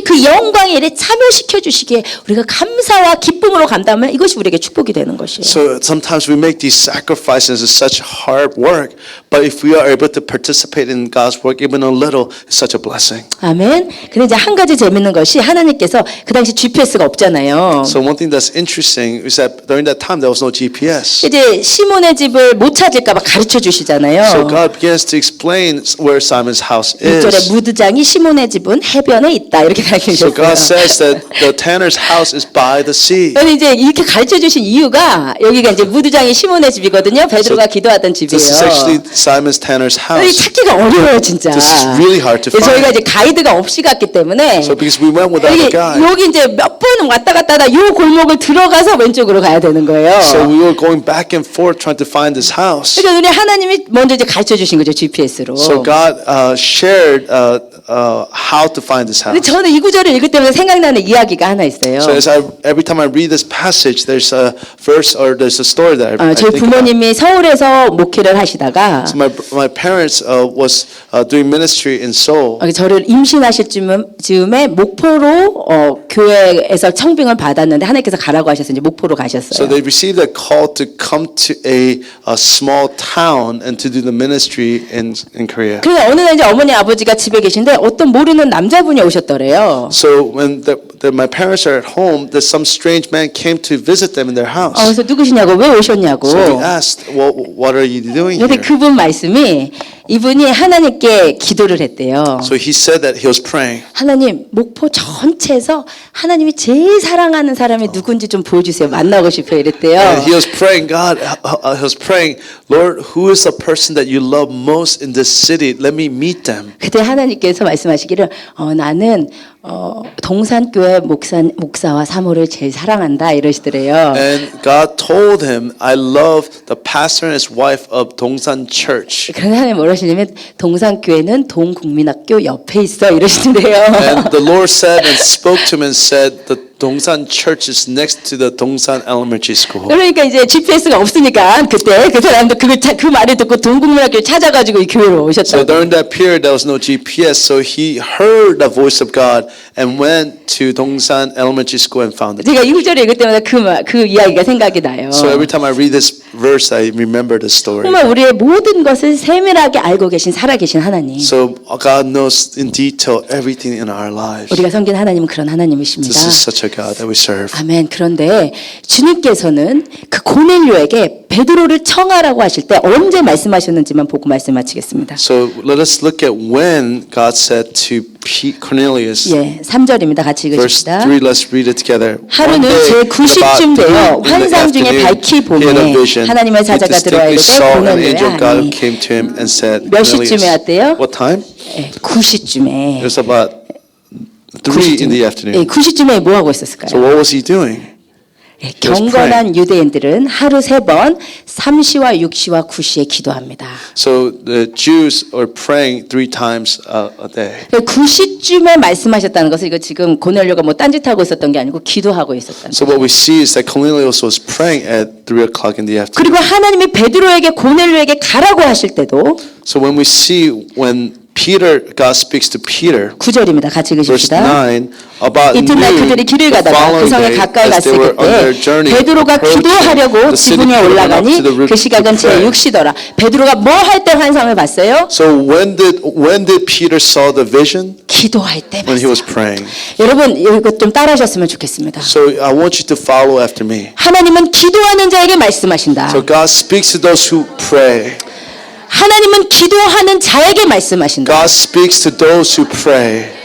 그 영광의 일에 참여시켜 주시기에 우리가 감사와 기쁨으로 감당하면 이것이 우리에게 축복이 되는 것이에요. So sometimes we make these sacrifices. It's such hard work, but if we are able to participate in God's work even a little, it's such a blessing. 아멘. 근데 이제 한 가지 재밌는 것이 하나님께서 그 당시 GPS가 없잖아요. So one thing that's interesting is that during that time there was no GPS. 이제 시몬의 집을 못 찾을까 봐 가르쳐 주시잖아요. So God begins to explain where Simon's house 6절에 is. 무드장이 시몬의 집은 해변에 있다 이렇게 So 가르치셨어요. God says that the tanner's house is by the sea. 저는 이제 이렇게 가르쳐 주신 이유가 여기가 이제 무두장이 시몬의 집이거든요. 베드로가 기도하던 집이에요. This is actually Simon Tanner's 이 house. 찾기가 어려워요, 진짜. This is really hard to 저희가 find. 이제 가이드가 없이 갔기 때문에 So because we went without a guide, 여기 이제 몇 번 왔다 갔다 하다 요 골목을 들어가서 왼쪽으로 가야 되는 거예요. so we were going back and forth trying to find this house. 그러니까 우리 하나님이 먼저 이제 가르쳐 주신 거죠, GPS로. So God shared how to find this 근데 house. 저는 이 구절을 읽을 때마다 생각나는 이야기가 하나 있어요. So every time I read this passage, there's a verse or there's a story that I 저희 think about. 부모님이 서울에서 목회를 하시다가 So my parents was doing ministry in Seoul. 저를 임신하실 즈음에 목포로 교회에서 청빙을 받았는데 하나님께서 가라고 하셔서 이제 목포로 So 가셨어요. they received a call to come to a small town and to do the ministry in Korea. 그런데 어느 날 이제 어머니 아버지가 집에 계신데 어떤 모르는 남자분이 오셨더래요. So when my parents are at home, that some strange man came to visit them in their house. 그래서 누구시냐고 왜 오셨냐고. So they asked, well, what are you doing 근데 here? 그분 말씀이 이분이 하나님께 기도를 했대요. So he said that he was praying. 하나님 목포 전체에서 하나님이 제일 사랑하는 사람이 누군지 좀 보여주세요. 만나고 싶어요. 이랬대요. And he was praying, God, he was praying, Lord, who is the person that you love most in this city? Let me meet them. 그때 하나님께서 말씀하시기를 나는 동산교회 목사와 사모를 제일 사랑한다 이러시더래요. And God told him, I love the pastor and his wife of Dongsan Church. 그런데 하나님 뭐라 하시냐면 동산교회는 동국민학교 옆에 있어 이러시는데요. And the Lord said and spoke to him and said, the Dongsan Church is next to the Dongsan Elementary School. 그러니까 이제 GPS가 없으니까 그때 그 사람도 그 말을 듣고 동국민학교를 찾아가지고 이 교회로 So 오셨다. during that period, there was no GPS, so he heard the voice of God and went to Dongsan Elementary School and found it. 제가 이 구절을 읽을 때마다 그 이야기가 생각이 나요. So every time I read this verse, I remember the story. 정말 우리의 모든 것을 세밀하게 알고 계신 살아계신 하나님. So God knows in detail everything in our lives. 우리가 섬긴 하나님은 그런 하나님이십니다. This is such a God that we serve. 아멘. 그런데 주님께서는 그 고넬료에게 베드로를 청하라고 하실 때 언제 말씀하셨는지만 보고 말씀 마치겠습니다. So let us look at when God said to Cornelius. 예, 3절입니다. 같이 Verse 읽으십시다. 3, let's read it together. 하루는 제 9시쯤 되어 환상 중에 밝히 보매 하나님의 사자가 들어와 이르되 고넬료야 하니 몇 시쯤에 왔대요? What time? 예, 9시쯤에. It was about 3 in the 예, afternoon. 9시쯤에 뭐 하고 So 있었을까요? what was he doing? 예, 경건한 유대인들은 하루 3번 3시와 6시와 9시에 기도합니다. So the Jews are praying 3 times a day. 9시쯤에 말씀하셨다는 것은 이거 지금 고넬료가 뭐 딴짓하고 있었던 게 아니고 기도하고 있었다는 So what we see is that Cornelius was praying at 3 o'clock in the afternoon. 그리고 하나님이 베드로에게 고넬료에게 가라고 하실 때도 So when we see when God speaks to Peter, 9절입니다. 같이 verse 읽으십시다. 9, about 이튿날 noon, 그들이 길을 the 가다가 그 following 성에 day, 가까이 as they 갔을 were on their 때 journey, 베드로가 approaching 기도하려고 the city, 지붕에 Peter went up 올라가니 to the roof 그 to 시각은 pray. 제6시더라. 베드로가 뭐 할 때 환상을 봤어요? So when did Peter saw the vision? 기도할 때 When he 봤어요. was praying. 여러분 이거 좀 따라하셨으면 좋겠습니다. So I want you to follow after me. 하나님은 기도하는 자에게 말씀하신다. So God speaks to those who pray. 하나님은 기도하는 자에게 말씀하신다. God speaks to those who pray.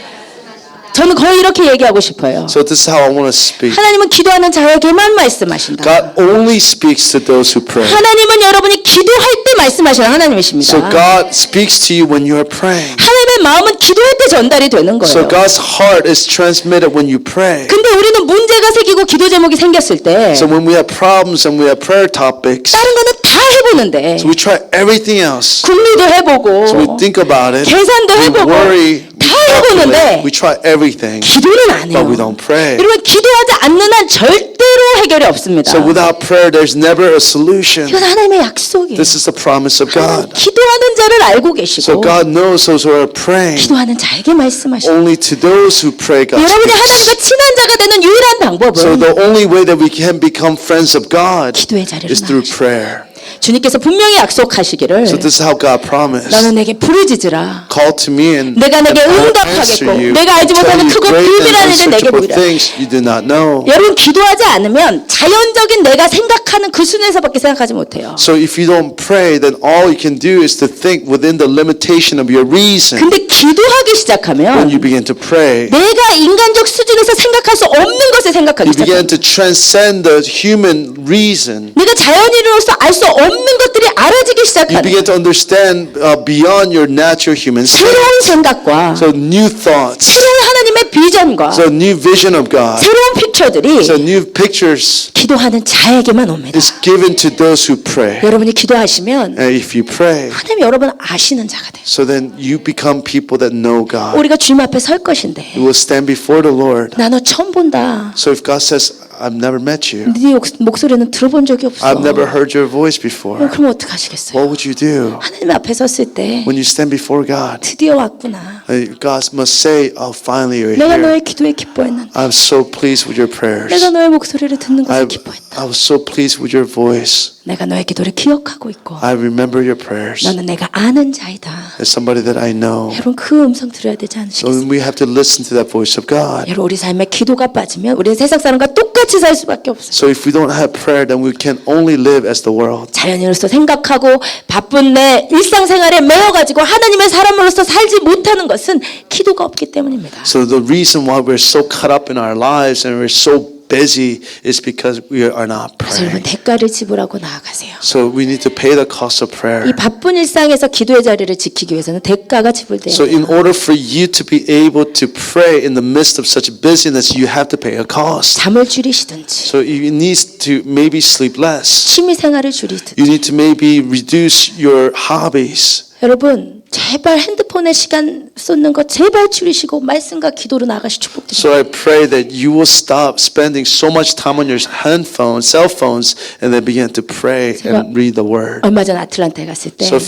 저는 거의 이렇게 얘기하고 싶어요. So this is how I want to speak. 하나님은 기도하는 자에게만 말씀하신다. God only speaks to those who pray. 하나님은 여러분이 기도할 때 말씀하시는 하나님이십니다. So God speaks to you when you are praying. 하나님의 마음은 기도할 때 전달이 되는 거예요. So God's heart is transmitted when you pray. 근데 우리는 문제가 생기고 기도 제목이 생겼을 때 So when we have problems and we have prayer topics, 다른 거는 다 해보는데 so we try everything else. 궁리도 해보고 So we think about it. 계산도 We 해보고 worry. We 다 calculate. 해보는데 We try everything, 기도는 안 but we 해요. don't pray. 여러분 기도하지 않는 한 절대로 해결이 없습니다. So without prayer, there's never a solution. 이건 하나님의 약속이에요. This is the promise of God. 기도하는 자를 알고 So 계시고 God knows those who are praying. 기도하는 자에게 말씀하시고 Only to those who pray, God 여러분이 speaks. 하나님과 친한 자가 되는 유일한 So 방법은 the only way that we can become friends of God 기도의 자리로 is through 나가시고 prayer. 주님께서 분명히 약속하시기를 So this is how God promised. 너는 내게 부르짖으라. Call to me and 내가 내게 I will 응답하겠고 answer you. 내가 알지 Tell 못하는 you 크고 great and 비밀한 일을 내게 unsearchable 보이라. things you do not know. 여러분 기도하지 않으면 자연적인 내가 생각하는 그 수준에서밖에 생각하지 못해요. So if you don't pray, then all you can do is to think within the limitation of your reason. 근데 기도하기 When 시작하면 you begin to pray, 내가 인간적 수준에서 생각할 수 없는 것을 생각하기 you 시작해요. begin to transcend the human reason. 내가 자연인으로서 알 수 없는 것들이 알아지기 You 시작하는 begin to understand beyond your natural human 새로운 sense. 생각과 So new thoughts, 새로운 하나님의 비전과 so new vision of God, 새로운 픽처들이 so new pictures 기도하는 자에게만 옵니다. is given to those who pray. 여러분이 기도하시면 And if you pray, 하나님 여러분 아시는 자가 돼요. so then you become people that know God. 우리가 주님 앞에 설 것인데 You will stand before the Lord. 나 너 처음 본다. So if God says, I've never met you, 네 목소리는 들어본 적이 없어. I've never heard your voice before, 그럼 어떻게 하시겠어요? what would you do? 하나님 앞에 섰을 때 When you stand before God, 드디어 왔구나. God must say, oh, finally you're 내가 here. 너의 기도에 기뻐했는데 I'm so pleased with your prayers. 내가 너의 목소리를 듣는 것에 I 기뻐했다. was so pleased with your voice. 내가 너의 기도를 기억하고 있고 I remember your prayers. 너는 내가 아는 자이다. As somebody that I know. 여러분 그 음성 들어야 되지 So 않으시겠어요? we have to listen to that voice of God. 여러분 우리 삶에 기도가 빠지면 우리는 세상 사람과 똑같이 살 수밖에 없어요. So if we don't have prayer, then we can only live as the world. 자연인으로서 생각하고 바쁜 내 일상생활에 매여가지고 하나님의 사람으로서 살지 못하는 것은 기도가 없기 때문입니다. So the reason why we're so caught up in our lives and we're so busy is because we are not 그래서 여러분 praying. 대가를 지불하고 나아가세요. So we need to pay the cost of 이 prayer. 바쁜 일상에서 기도의 자리를 지키기 위해서는 대가가 지불돼야 So in 돼요. order for you to be able to pray in the midst of such busyness, you have to pay a cost. 잠을 줄이시든지 So you need to maybe sleep less. 취미 생활을 줄이든지 You need to maybe reduce your hobbies. 여러분 제발 핸드폰에 시간 쏟는 거 제발 줄이시고 말씀과 기도로 나가시 축복드립니다. So I pray that you will stop spending so much time on your handphones, cell phones, and then begin to pray and read the Word. 얼마 전 아틀란타에 갔을 때 So a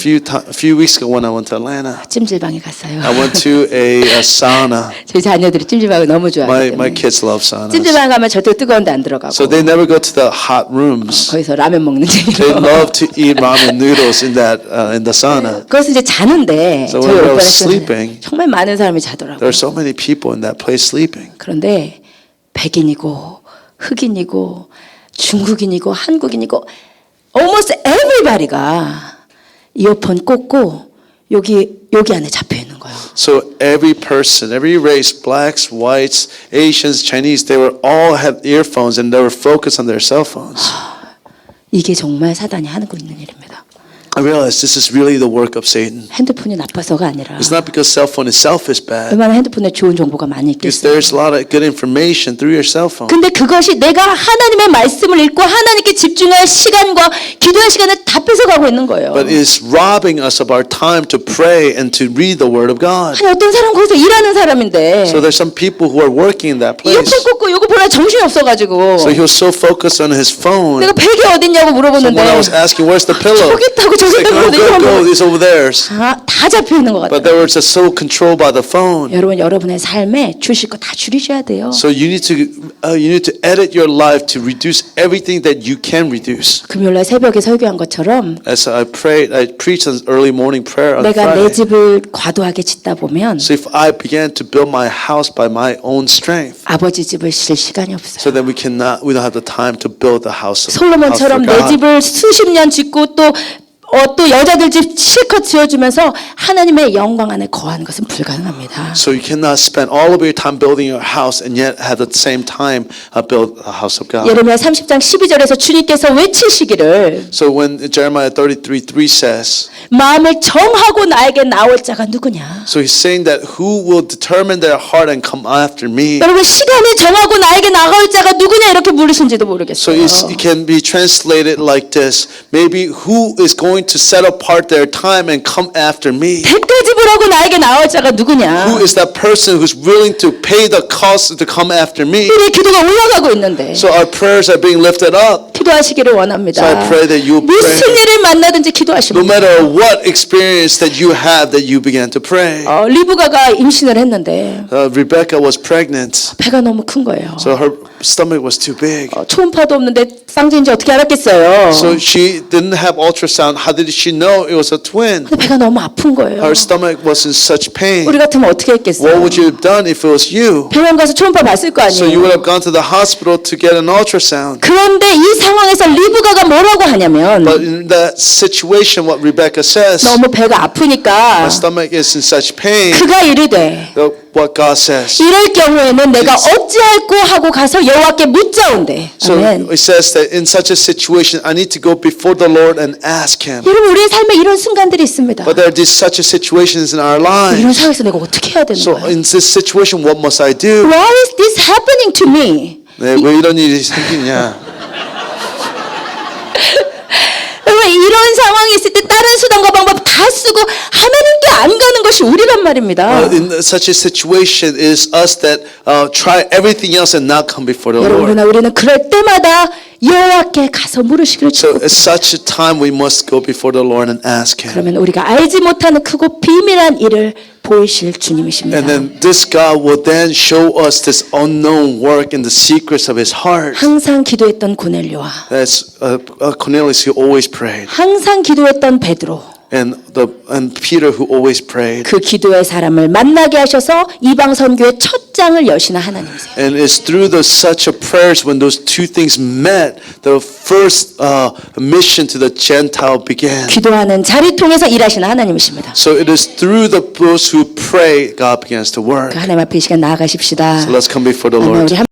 few weeks ago when I went to Atlanta, 찜질방에 갔어요. I went to a sauna. 저희 자녀들이 찜질방을 너무 My 좋아하기 때문에 kids love saunas. 찜질방 가면 절대 뜨거운 데 안 들어가고 So they never go to the hot rooms. 거기서 라면 먹는 They 재미로 love to eat ramen noodles in the sauna. 그것은 이제 자는데 So 저희 when I 오빠는 was sleeping, 정말 많은 사람이 there 자더라고요. are so many people in that place sleeping. 그런데 백인이고 흑인이고 중국인이고 한국인이고 almost everybody가 이어폰 꽂고 여기 안에 잡혀 있는 거예요. So every person, every race, blacks, whites, Asians, Chinese, they were all had earphones and they were focused on their cell phones. 이게 정말 사단이 하고 있는 일입니다. I realized this is really the work of Satan. 핸드폰이 나빠서가 아니라 It's not because cell phone itself is bad. 얼마나 핸드폰에 좋은 정보가 많이 Because 있겠어요. there's a lot of good information through your cell phone. 근데 그것이 내가 하나님의 말씀을 읽고 하나님께 집중할 시간과 기도할 시간을 다 뺏어가고 있는 거예요. But it's robbing us of our time to pray and to read the Word of God. 아니 어떤 사람 거기서 일하는 사람인데 So there's some people who are working in that place. 이어폰 꽂고 요거 보라 정신이 없어가지고 So he was so focused on his phone. 내가 베개 어딨냐고 So 물어보는데 when I was asking, where's the pillow? 저기 있다고 He's 저기 like, 있다고 oh, 이거 go, it's over there. 다 잡혀 있는 것 But 같아요. they were just so controlled by the phone. 여러분 여러분의 삶에 주실 거 다 줄이셔야 돼요. So you need to edit your life to reduce everything that you can reduce. 금요일날 새벽에 설교한 것처럼 As I preached an early morning prayer on 내가 내 Friday. 집을 과도하게 짓다 보면 So if I began to build my house by my own strength, 아버지 집을 실 시간이 없어요. so then we don't have the time to build the house for 솔로몬처럼 내 God. 집을 수십 년 짓고 또 여자들 집 실컷 지어주면서 하나님의 영광 안에 거하는 것은 불가능합니다. So you cannot spend all of your time building your house and yet at the same time build a house of God. 예레미야 30장 12절에서 주님께서 외치시기를 So when Jeremiah 33:3 says, 마음을 정하고 나에게 나올 자가 누구냐? so he's saying that who will determine their heart and come after me. 여러분 시간을 정하고 나에게 나올 자가 누구냐 이렇게 물으신지도 So 모르겠어요. it can be translated like this. Maybe who is going to set apart their time and come after me. 백가지 지불하고 나에게 나올 자가 누구냐? Who is that person who's willing to pay the cost to come after me? 우리의 기도가 올라가고 있는데 So our prayers are being lifted up. 기도하시기를 원합니다. So I pray that you 무슨 pray. 일을 만나든지 No 기도하십니다. matter what experience that you have, that you began to pray. 리브가가 임신을 했는데 Rebecca was pregnant, 배가 너무 큰 거예요. so her stomach was too big. 초음파도 없는데 쌍둥이인지 어떻게 알았겠어요? So she didn't have ultrasound. How did she know it was a twin? 근데 배가 너무 아픈 거예요. Her stomach was in such pain. 우리 같으면 어떻게 What 했겠어요? would you have done if it was you? 병원 가서 초음파 봤을 거 So you would 아니에요. have gone to the hospital to get an ultrasound. 그런데 이 상황에서 리브가가 뭐라고 하냐면 But in that situation, what Rebecca says, 너무 배가 아프니까 my stomach is in such pain. 그가 이르되 What God says. 이럴 경우에는 내가 어찌할꼬 하고 가서 여호와께 묻자온대. So 아멘. it says that in such a situation, I need to go before the Lord and ask Him. 여러분 우리의 삶에 이런 순간들이 있습니다. But there are these such a situations in our 이런 lives. 상황에서 내가 어떻게 해야 되는 So 거예요? in this situation, what must I do? Why is this happening to me? 네, 왜 이런 일이 생기냐? 여러분 이런 상황이 있을 때 다른 수단과 방법 다 쓰고 하나님께 안 가는 것이 우리란 말입니다. In such a situation, it is us that try everything else and not come before the 여러분 Lord. 그러나 우리는 그럴 때마다 여호와께 가서 물으시기를 So 축복합니다. at such a time, we must go before the Lord and ask Him. 그러면 우리가 알지 못하는 크고 비밀한 일을 보이실 주님이십니다. And then this God will then show us this unknown work in the secrets of His heart. 항상 기도했던 고넬료와 That's Cornelius who always prayed, 항상 기도했던 베드로 and Peter who always prayed. 그 기도의 사람을 만나게 하셔서 이방 선교의 첫 장을 여시는 하나님이세요. And it's through such a prayers when those two things met, the first mission to the Gentile began. 기도하는 자리 통해서 일하시는 하나님이십니다. So it is through those who pray, God begins to work. 그 하나님 앞에 이 시간 나아가십시다. So let's come before the 아멘. Lord. 우리